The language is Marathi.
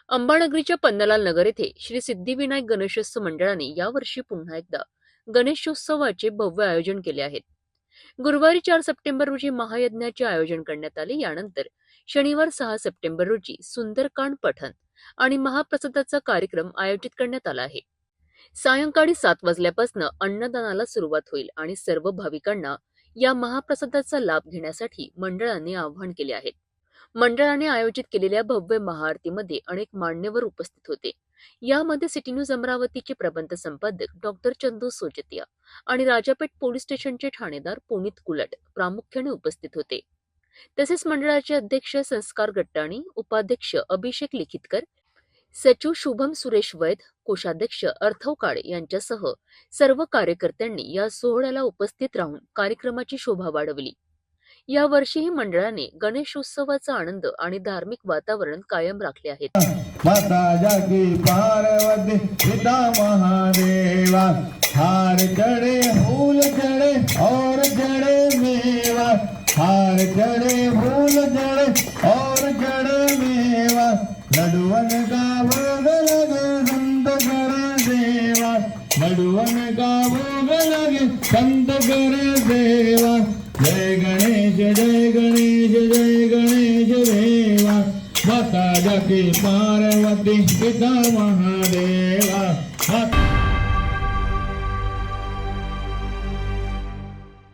अंबानगरीच्या पन्नालाल नगर येथे श्री सिद्धिविनायक गणेशोत्सव मंडळाने यावर्षी पुन्हा एकदा गणेशोत्सवाचे भव्य आयोजन केले आहे। गुरुवारी 4 सप्टेंबर रोजी महायज्ञाचे आयोजन करण्यात आले। यानंतर शनिवार 6 सप्टेंबर रोजी सुंदरकांड पठण आणि महाप्रसादाचा कार्यक्रम आयोजित करण्यात आला आहे। सायंकाळी 7 वाजल्यापासून अन्नदानाला सुरुवात होईल आणि सर्व भाविकांना या महाप्रसादाचा लाभ घेण्यासाठी मंडळाने आवाहन केले आहे। मंडळाने आयोजित केलेल्या भव्य महाआरतीमध्ये अनेक मान्यवर उपस्थित होते। यामध्ये सिटी न्यूज अमरावतीचे प्रबंध संपादक डॉक्टर चंदू सोजतिया आणि राजापेठ पोलीस स्टेशनचे ठाणेदार पुनीत कुलट प्रामुख्याने उपस्थित होते। तसेच मंडळाचे अध्यक्ष संस्कार गट्टाणी, उपाध्यक्ष अभिषेक लिखितकर, सचिव शुभम सुरेश वैद, कोषाध्यक्ष अर्थव काळे यांच्यासह सर्व कार्यकर्त्यांनी या सोहळ्याला उपस्थित राहून कार्यक्रमाची शोभा वाढवली। या वर्षीही मंडळाने गणेशोत्सवाचा आनंद आणि धार्मिक वातावरण कायम राखले आहे। माता जागी पार्वती पिता महादेवा, हार चढ़े फूल चढ़े और चढ़े मेवा, हार चढ़े फूल चढ़े और चढ़े मेवा, लडुवन का भोग लगे संत करे देवा, लडुवन का भोग लगे संत करे देवा। जय गणेश जय गणेश जय गणेश देवा, माता जाकी पार्वती पिता महादेवा।